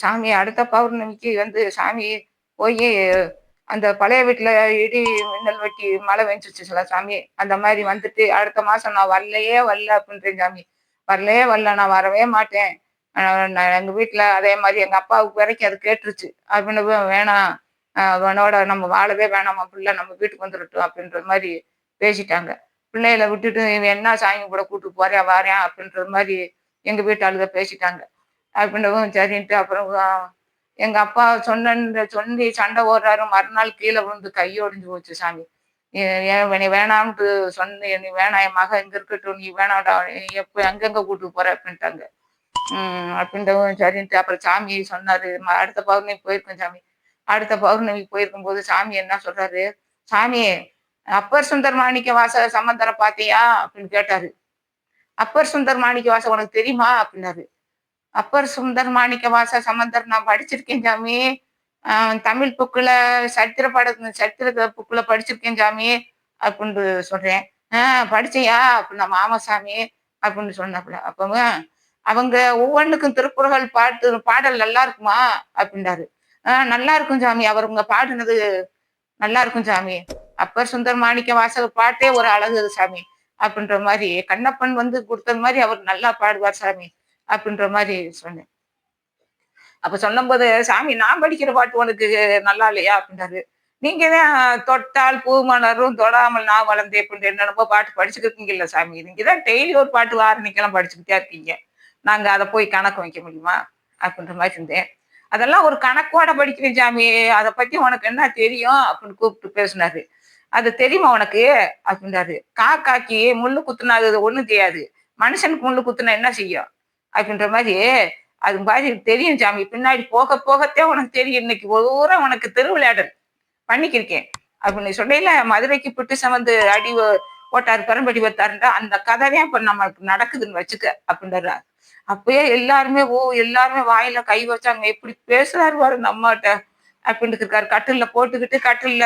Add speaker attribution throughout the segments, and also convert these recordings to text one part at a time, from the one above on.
Speaker 1: சாமி அடுத்த பௌர்ணமிக்கு சாமி போய் அந்த பழைய வீட்டுல இடி மின்னல் வெட்டி மழை பெஞ்சிச்சுல சாமி. அந்த மாதிரி வந்துட்டு அடுத்த மாசம் நான் வரலையே வரல அப்படின்றேன் சாமி. வரலையே வரல, நான் வரவே மாட்டேன். நான் எங்க வீட்டுல அதே மாதிரி எங்க அப்பாவுக்கு வரைக்கும் அது கேட்டுருச்சு அப்படின்னு. வேணாம், அவனோட நம்ம வாழவே வேணாமா, பிள்ளை நம்ம வீட்டுக்கு வந்துடட்டும் அப்படின்ற மாதிரி பேசிட்டாங்க. பிள்ளைகளை விட்டுட்டு இவன் என்ன சாமி கூட கூட்டு போறேன் வாரேன் அப்படின்ற மாதிரி எங்க வீட்டாளுக பேசிட்டாங்க. அப்படின்றவும் சரின்ட்டு அப்புறம் எங்க அப்பா சொல்லி சண்டை ஓடுறாரு. மறுநாள் கீழே விழுந்து கையோடிஞ்சு போச்சு சாமி. ஏன் நீ வேணாம்ட்டு சொன்ன, நீ வேணாம், என் மகன் இங்க இருக்கட்டும், நீ வேணாம்டா, எப்ப எங்கெங்க கூட்டு போற அப்படின்ட்டாங்க. அப்படின்றவும் சரின்ட்டு அப்புறம் சாமி சொன்னாரு. அடுத்த பௌர்ணமிக்கு போயிருக்கேன் சாமி. அடுத்த பௌர்ணமிக்கு போயிருக்கும் போது சாமி என்ன சொல்றாரு, சாமி அப்பர் சுந்தர் மாணிக்க வாச சம்பந்தரை பாத்தியா அப்படின்னு கேட்டாரு. அப்பர் சுந்தர் மாணிக்க வாச உனக்கு தெரியுமா அப்படின்னாரு. அப்பர் சுந்தர் மாணிக்க வாச சம்பந்தர் நான் படிச்சிருக்கேன் சாமி. தமிழ் புக்குல சரித்திர புக்குல படிச்சிருக்கேன் சாமி அப்படின்னு சொல்றேன். படிச்சியா அப்படின்னா, ஆமா சாமி அப்படின்னு சொன்னாப்புல. அப்பவும் அவங்க ஒவ்வொன்றுக்கும் திருக்குறள் பாடல் நல்லா இருக்குமா அப்படின்றாரு. நல்லா இருக்கும் சாமி, அவர் உங்க பாடுனது நல்லா இருக்கும் சாமி. அப்பர் சுந்தர் மாணிக்க வாசக பாட்டே ஒரு அழகு சாமி அப்படின்ற மாதிரி, கண்ணப்பன் கொடுத்தது மாதிரி அவர் நல்லா பாடுவார் சாமி அப்படின்ற மாதிரி சொன்னேன். அப்ப சொல்லும் போது, சாமி நான் படிக்கிற பாட்டு உனக்கு நல்லா இல்லையா அப்படின்றாரு. நீங்க தான் தொட்டால் பூ மலரும் தொடாமல் நான் வளர்ந்தேன் அப்படின்னு என்னென்னமோ பாட்டு படிச்சுக்கிட்டீங்கல்ல சாமி. நீங்க தான் டெய்லி ஒரு பாட்டு வாரணிக்கெல்லாம் படிச்சுக்கிட்டே இருக்கீங்க. நாங்க அதை போய் கணக்கு வைக்க முடியுமா அப்படின்ற மாதிரி இருந்தேன். அதெல்லாம் ஒரு கணக்கோட படிக்கிறேன் சாமி, அதை பத்தி உனக்கு என்ன தெரியும் அப்படின்னு கூப்பிட்டு பேசினாரு. அது தெரியுமா உனக்கு அப்படின்றாரு. காக்காக்கு முள்ளு குத்துனா அது ஒண்ணும் தெரியாது, மனுஷனுக்கு முள்ளு குத்துனா என்ன செய்யும் அப்படின்ற மாதிரி. அது மாதிரி தெரியும் சாமி, பின்னாடி போக போகத்தே உனக்கு தெரியும். இன்னைக்கு ஒரு உனக்கு திருவிளையாடல் பண்ணிக்கிருக்கேன் அப்படின்னு சொல்லையில, மதுரைக்கு பிட்டு சமந்து அடி போட்டாரு, பெரம்படி வைத்தாருன்றா அந்த கதைதான் இப்ப நமக்கு நடக்குதுன்னு வச்சுக்க அப்படின்றாரு. அப்பயே எல்லாருமே எல்லாருமே வாயில கை வச்சாங்க. எப்படி பேசுறாரு பாரு நம்மகிட்ட அப்படின்ட்டு இருக்காரு. கட்டில்ல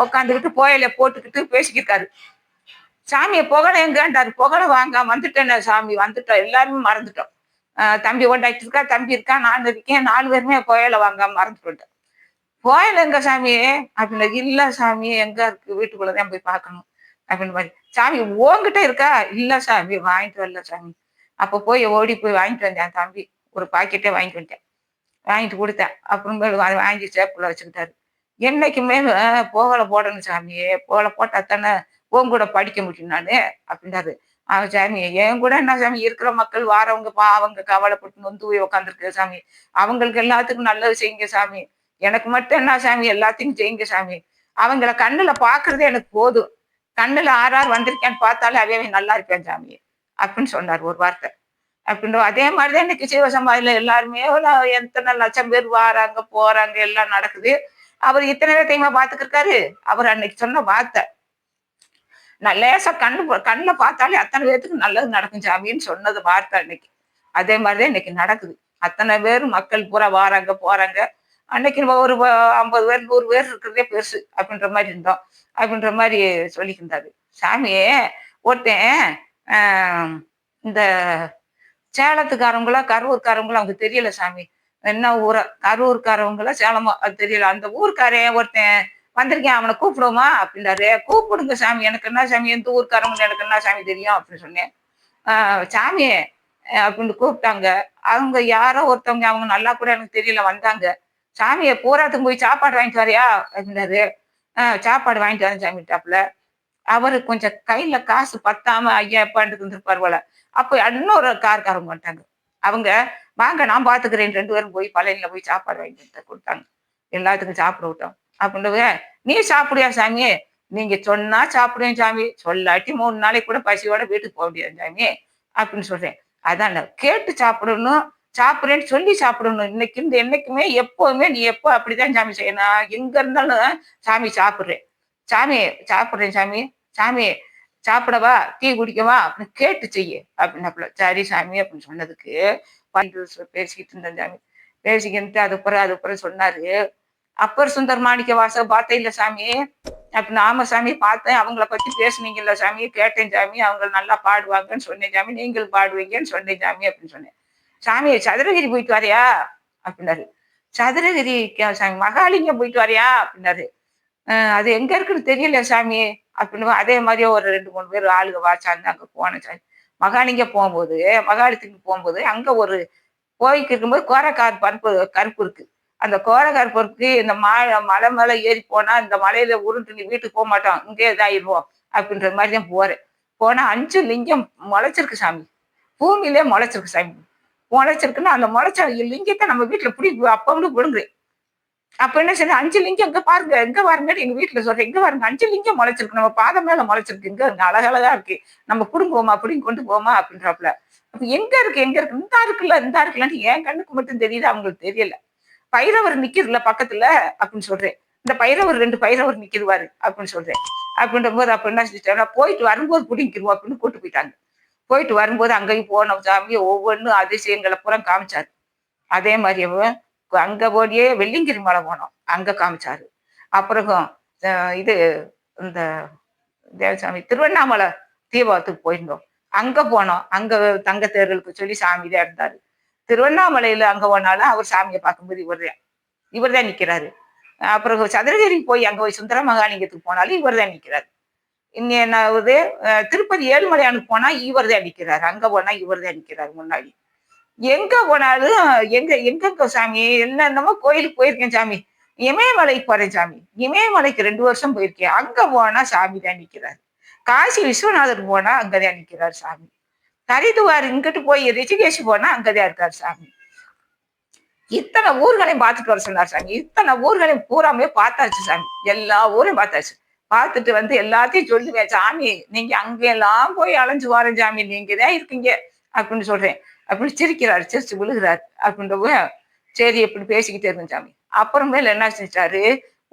Speaker 1: உக்காந்துக்கிட்டு புயல போட்டுக்கிட்டு பேசிக்கிருக்காரு. சாமியை புகழ எங்கன்றாரு. புகழ வாங்க வந்துட்டேன் சாமி, வந்துட்டோம், எல்லாருமே மறந்துட்டோம். தம்பி ஓண்டாயிட்டு இருக்கா, தம்பி இருக்கா, நான் இருக்கேன், 4 பேருமே புயல வாங்க மறந்துட்டு. புயல் எங்க சாமி அப்படின்னு. இல்ல சாமி, எங்க இருக்கு, வீட்டுக்குள்ளதான் போய் பார்க்கணும் அப்படின்னு மாதிரி. சாமி ஓங்கிட்ட இருக்கா? இல்ல சாமி, வாங்கிட்டு வரல சாமி. அப்ப போய் ஓடி போய் வாங்கிட்டு வந்தேன் தம்பி, ஒரு பாக்கெட்டே வாங்கிட்டு வந்துட்டேன். வாங்கிட்டு கொடுத்தேன். அப்புறமேலு அதை வாங்கி சேப்புல வச்சுக்கிட்டாரு. என்னைக்குமே புகழ போடணும் சாமி, புகழ போட்டா தானே உன் கூட படிக்க முடியும் நானு அப்படின்றாரு. சாமி என் கூட என்ன சாமி, இருக்கிற மக்கள் வாரவங்க அவங்க கவலைப்பட்டு நொந்து போய் உட்காந்துருக்கு சாமி. அவங்களுக்கு எல்லாத்துக்கும் நல்லது செய்யுங்க சாமி, எனக்கு மட்டும் என்ன சாமி, எல்லாத்தையும் செய்யுங்க சாமி. அவங்கள கண்ணுல பாக்குறதே எனக்கு போதும், கண்ணுல ஆறாறு வந்திருக்கேன்னு பார்த்தாலே அதே நல்லா இருப்பேன் சாமி அப்படின்னு சொன்னார் ஒரு வார்த்தை. அப்படின்னு அதே மாதிரிதான் இன்னைக்கு சிவசமாதியில எல்லாருமே எத்தனை லட்சம் பேர் வாராங்க போறாங்க, எல்லாம் நடக்குது. அவர் இத்தனை பேர்த்தையுமா பாத்துக்கிருக்காரு. அவர் அன்னைக்கு சொன்ன வார்த்தை, நான் லேசா கண்ணுல பார்த்தாலே அத்தனை பேருக்கு நல்லது நடக்கும் சாமின்னு சொன்னது வார்த்தை அன்னைக்கு. அதே மாதிரிதான் இன்னைக்கு நடக்குது. அத்தனை பேர் மக்கள் பூரா வாராங்க போறாங்க. அன்னைக்கு நம்ம ஒரு 50 பேர் 100 பேர் இருக்கிறதே பெருசு அப்படின்ற மாதிரி இருந்தோம் அப்படின்ற மாதிரி சொல்லிக்கிருந்தாரு சாமியே. ஒருத்தன் இந்த சேலத்துக்காரங்களா கரூர்காரங்களா அவங்க தெரியல சாமி, என்ன ஊரா, கரூர்காரவங்களா சேலமா அது தெரியல. அந்த ஊருக்காரன் ஒருத்தன் வந்திருக்கேன், அவனை கூப்பிடுவோமா அப்படின்றாரு. கூப்பிடுங்க சாமி, எனக்கு என்ன சாமி, எந்த ஊருக்காரங்க எனக்கு என்ன சாமி தெரியும் அப்படின்னு சொன்னேன். சாமி அப்படின்னு கூப்பிட்டாங்க. அவங்க யாரோ ஒருத்தவங்க, அவங்க நல்லா கூட எனக்கு தெரியல, வந்தாங்க. சாமியை பூராத்துக்கு போய் சாப்பாடு வாங்கிட்டு வரையா அப்படின்னாரு. சாப்பாடு வாங்கிட்டு வரேன் சாமிட்டாப்புல. அவரு கொஞ்சம் கையில காசு பத்தாம ஐயா எப்பாண்டுக்கு இருந்திருப்பார் போல. அப்ப இன்னொரு கார்காரங்க வந்துட்டாங்க. அவங்க வாங்க நான் பாத்துக்கிறேன், 2 பேரும் போய் பழையில போய் சாப்பாடு வாங்கிட்டு கொடுத்தாங்க. எல்லாத்துக்கும் சாப்பிட விட்டோம் அப்படின்னு. நீ சாப்பிடுயா சாமி? நீங்க சொன்னா சாப்பிடுவேன் சாமி, சொல்லாட்டி 3 நாளைக்கு கூட பசியோட வீட்டுக்கு போக முடியாது சாமி அப்படின்னு சொல்றேன். அதான் கேட்டு சாப்பிடணும், சாப்பிடுறேன்னு சொல்லி சாப்பிடணும். இன்னைக்கு இருந்து என்னைக்குமே எப்பவுமே நீ எப்போ அப்படிதான் சாமி செய்யணும். எங்க இருந்தாலும் சாமி சாப்பிடுறேன் சாமி, சாப்பிடுறேன் சாமி, சாமி சாப்பிடவா, டீ குடிக்கவா அப்படின்னு கேட்டு செய்ய அப்படின்னாப்புல. சரி சாமி அப்படின்னு சொன்னதுக்கு பேசிக்கிட்டு இருந்தேன் சாமி. பேசிக்கிட்டு அதுக்கப்புறம் சொன்னாரு, அப்பர் சுந்தர் மாணிக்க வாசக பார்த்தேன் இல்ல சாமி அப்படின்னு. ஆமா சாமி பார்த்தேன், அவங்கள பத்தி பேசுனீங்கல்ல சாமி, கேட்டேன் சாமி, அவங்க நல்லா பாடுவாங்கன்னு சொன்னேன் சாமி, நீங்கள் பாடுவீங்கன்னு சொன்னேன் சாமி அப்படின்னு சொன்னேன். சாமி சதுரகிரி போயிட்டு வரையா அப்படின்னாரு. சதுரகிரி சாமி மகாலிங்கம் போயிட்டு வரியா அப்படின்னாரு. அது எங்க இருக்குன்னு தெரியல சாமி அப்படின்னு அதே மாதிரியே ஒரு 2, 3 பேர் ஆளுங்க வாச்சாங்க அங்க போனேன் சாமி. மகாலிங்கம் போகும்போது மகாலிங்கத்துக்கு போகும்போது அங்க ஒரு கோயிலுக்கு இருக்கும்போது கோரக்கார் பருப்பு கருப்பு இருக்கு. அந்த கோரக்கார் பருப்புக்கு இந்த மலை மேல ஏறி போனா இந்த மலையில உருண்டு நீ வீட்டுக்கு போக மாட்டோம். இங்கே இதாயிருவோம் அப்படின்ற மாதிரி தான் போறேன். போனா 5 லிங்கம் முளைச்சிருக்கு சாமி. பூமியிலே முளைச்சிருக்கு சாமி. முளைச்சிருக்குன்னா அந்த முளைச்ச லிங்கத்தை நம்ம வீட்டுல பிடிக்கும் அப்ப வந்து விழுங்குறேன். அப்ப என்ன செய்ய 5 லிங்கம் இங்க பாருங்க, எங்க பாருங்கன்னு எங்க வீட்டுல சொல்றேன். இங்க பாருங்க 5 லிங்கம் முளைச்சிருக்கு. நம்ம பாதம் மேல முளைச்சிருக்கு. இங்க அழகழகா இருக்கு. நம்ம புடுங்குவோமா, புடுங்கி கொண்டு போமா அப்படின்றாப்புல. அப்ப எங்க இருக்கு, எங்க இருக்கு? இந்தா இருக்குல்ல, இந்தா இருக்குல்லன்னு என் கண்ணுக்கு மட்டும் தெரியுது. அவங்களுக்கு தெரியல. பைரவர் நிக்கிறதுல பக்கத்துல அப்படின்னு சொல்றேன். இந்த பைரவர் 2 பைரவர் நிக்கிருவாரு அப்படின்னு சொல்றேன். அப்படின்ற போது அப்ப என்ன செஞ்சுட்டாங்க, போயிட்டு வரும்போது புடிங்கிருவோம் அப்படின்னு கூட்டு போயிட்டாங்க. போயிட்டு வரும்போது அங்கேயும் போன சாமி ஒவ்வொன்னும் அதிசயங்களை பூரா காமிச்சாரு. அதே மாதிரியே அங்க போடியே வெள்ளிங்கிரி மலை போனோம். அங்க காமிச்சாரு. அப்புறம் இது இந்த தேவசாமி திருவண்ணாமலை தீபாவத்துக்கு போயிருந்தோம். அங்க போனோம். அங்க தங்க தேர்களுக்கு சொல்லி சாமி தான் இருந்தாரு. திருவண்ணாமலையில அங்க போனாலும் அவர் சாமியை பார்க்கும்போது இவர் தான் நிக்கிறாரு. அப்புறம் சதுரகிரிக்கு போய் அங்க போய் சுந்தர மகாலிங்கத்துக்கு போனாலும் இவர் தான் நிக்கிறாரு. இன்னும் என்ன ஆகுது, திருப்பதி ஏழுமலையானுக்கு போனா இவர் தான் நிக்கிறாரு. அங்க போனா இவர் தான் நிக்கிறாரு முன்னாடி. எங்க போனாலும் எங்கெங்க சாமி என்னென்னமோ கோயிலுக்கு போயிருக்கேன் சாமி. இமயமலைக்கு போறேன் சாமி. இமயமலைக்கு 2 வருஷம் போயிருக்கேன். அங்க போனா சாமி தான் நிக்கிறாரு. காசி விஸ்வநாதர் போனா அங்கதான் நிக்கிறாரு சாமி. ஹரிதுவார் இங்கிட்டு போய் ரிஷிகேஷ் போனா அங்கதான் இருக்காரு சாமி. இத்தனை ஊர்களையும் பார்த்துட்டு வர சொன்னார் சாமி. இத்தனை ஊர்களையும் பூராமே பார்த்தாச்சு சாமி. எல்லா ஊரையும் பார்த்தாச்சு. பார்த்துட்டு வந்து எல்லாத்தையும் சொல்லுவேன் சாமி, நீங்க அங்கெல்லாம் போய் அலைஞ்சு வாரேன் சாமி, நீங்க தான் இருக்கீங்க அப்படின்னு சொல்றேன். அப்படின்னு சிரிக்கிறாரு, சிரிச்சு விழுகிறாரு அப்படின்றப்ப சரி எப்படி பேசிக்கிட்டே இருந்தேன் சாமி. அப்புறமேல என்ன செஞ்சாரு,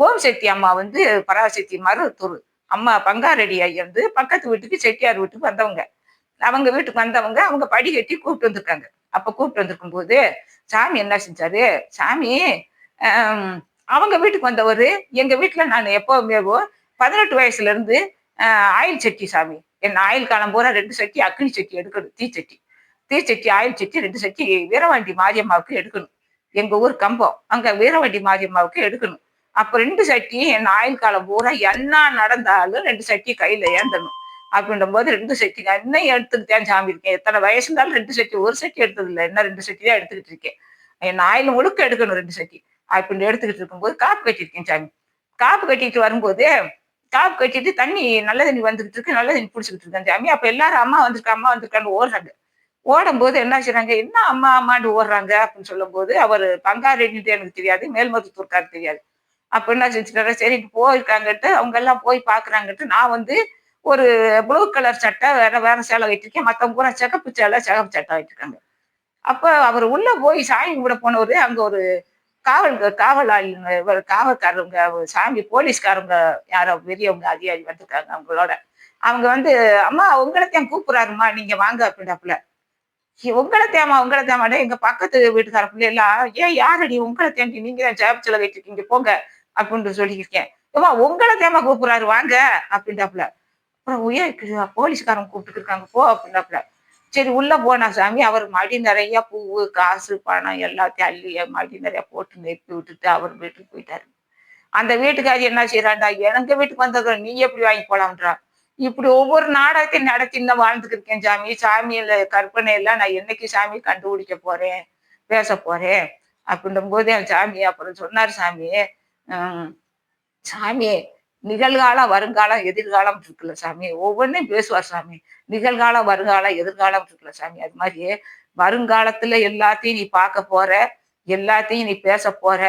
Speaker 1: ஓம் சக்தி அம்மா வந்து பராசக்தி மருவத்தூர் அம்மா பங்காரெடி ஐயா வந்து பக்கத்து வீட்டுக்கு செட்டியார் வீட்டுக்கு வந்தவங்க. அவங்க வீட்டுக்கு வந்தவங்க அவங்க படி கட்டி கூப்பிட்டு வந்திருக்காங்க. அப்ப கூப்பிட்டு வந்திருக்கும் போது சாமி என்ன செஞ்சாரு, சாமி அவங்க வீட்டுக்கு வந்தவரு எங்க வீட்டுல நான் எப்பவுமே 18 வயசுல இருந்து ஆயில் சட்டி சாமி. என் ஆயில் காலம் பூரா 2 சட்டி அக்னி சட்டி எடுக்கணும். தீச்சட்டி ஆயில் சட்டி 2 சட்டி வீரவாண்டி மாரியம்மாவுக்கு எடுக்கணும். எங்க ஊர் கம்பம் அங்க வீரவாண்டி மாரியம்மாவுக்கு எடுக்கணும். அப்ப 2 சட்டி என் ஆயில் காலம் பூரா என்ன நடந்தாலும் 2 சட்டி கையில ஏந்தணும். அப்படின்ற போது 2 சட்டி நான் இன்னும் எடுத்துக்கிட்டேன் சாமி இருக்கேன். எத்தனை வயசு இருந்தாலும் 2 சட்டி, ஒரு சட்டி எடுத்தது இல்லை. என்ன 2 சட்டி தான் எடுத்துக்கிட்டு இருக்கேன். என் ஆயில் முழுக்க எடுக்கணும் 2 சட்டி. அப்படின்னு எடுத்துக்கிட்டு இருக்கும்போது காப்பு கட்டியிருக்கேன் சாமி. காப்பு கட்டிட்டு வரும்போது காப்பு கட்டிட்டு தண்ணி நல்ல தண்ணி வந்துகிட்டு இருக்கு, நல்ல தண்ணி பிடிச்சிக்கிட்டு இருக்கேன் சாமி. அப்ப எல்லாரும் அம்மா வந்திருக்கான்னு ஓடுறாங்க. ஓடும்போது என்ன செய்றாங்க, என்ன அம்மா அம்மான்னு ஓடுறாங்க அப்படின்னு சொல்லும் போது அவர் பங்காரெட்டிட்டு எனக்கு தெரியாது, மேல்மருவத்தூர்காரு தெரியாது. அப்ப என்ன செஞ்சுட்டாரு, சரி போயிருக்காங்கன்ட்டு அவங்க எல்லாம் போய் பாக்குறாங்கன்ட்டு நான் வந்து ஒரு ப்ளூ கலர் சட்டை வேற வேற சேலை கட்டிருக்கேன். மத்தவங்க பூரா சிகப்பு சேலை சிகப்பு சட்டை கட்டிருக்காங்க. அப்ப அவர் உள்ள போய் சாமி கும்பிட போனவரு அங்க ஒரு காவல்காரங்க சாமி போலீஸ்காரங்க யாரோ பெரியவங்க அதிகாரி வந்திருக்காங்க அவங்களோட. அவங்க வந்து அம்மா உங்களைத்தான் கூப்பிடுறாருமா நீங்க வாங்க அப்படின்னாப்புல. உங்களை தேமா எங்க பக்கத்து வீட்டுக்கார பிள்ளை எல்லாம் ஏன் யாரடி உங்களை தேண்டி நீங்க தான் சேப்பு சிலை கட்டிருக்கீங்க போங்க அப்படின்னு சொல்லியிருக்கேன். ஏமா உங்களை தேமா கூப்பிடுறாரு வாங்க அப்படின்றாப்புல. அப்புறம் போலீஸ்காரங்க கூப்பிட்டு இருக்காங்க போ அப்படின்னாப்புல. சரி உள்ள போனா சாமி அவர் மடி நிறைய பூவு காசு பணம் எல்லாத்தையும் அள்ளி மடி நிறைய போட்டு நெப்பி விட்டுட்டு அவர் வீட்டுக்கு போயிட்டாரு. அந்த வீட்டுக்காரி என்ன செய்யறாண்டா, எங்க வீட்டுக்கு வந்ததை நீ எப்படி வாங்கி போலாம்ன்றா. இப்படி ஒவ்வொரு நாடகத்தையும் நடத்தி இன்னும் வாழ்ந்துட்டு இருக்கேன் சாமி. சாமியில கற்பனை எல்லாம் நான் என்னைக்கு சாமி கண்டுபிடிக்க போறேன், பேச போறேன் அப்படின்னும் போது என் சாமி அப்புறம் சொன்னார் சாமி, சாமி நிகழ்காலம் வருங்காலம் எதிர்காலம் இருக்குல்ல சாமி, ஒவ்வொன்றையும் பேசுவார் சாமி. நிகழ்காலம் வருங்காலம் எதிர்காலம் இருக்குல்ல சாமி, அது மாதிரியே வருங்காலத்துல எல்லாத்தையும் நீ பார்க்க போற, எல்லாத்தையும் நீ பேச போற,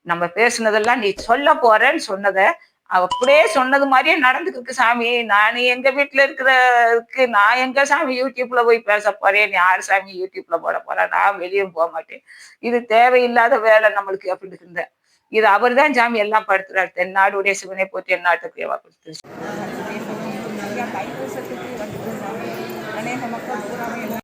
Speaker 1: நம்ம பேசுனதெல்லாம் நீ சொல்ல போறேன்னு சொன்னதை அப்படியே சொன்னது மாதிரியே நடந்துருக்கு சாமி. நான் எங்க வீட்டுல இருக்கிறதுக்கு நான் எங்க சாமி யூடியூப்ல போய் பேச போறேன், யார் சாமி யூடியூப்ல போட போறேன், நான் வெளியும் போக மாட்டேன், இது தேவையில்லாத வேலை நம்மளுக்கு அப்படின்னு இருந்தேன். இது அவர் தான் சாமி எல்லாம் படுத்துறாரு. தென்னாடுடைய சிவனை போற்றி எந்நாட்டுக்கு தைப்பூசத்துக்கு வந்துட்டு அநேக மக்கள் பூராமே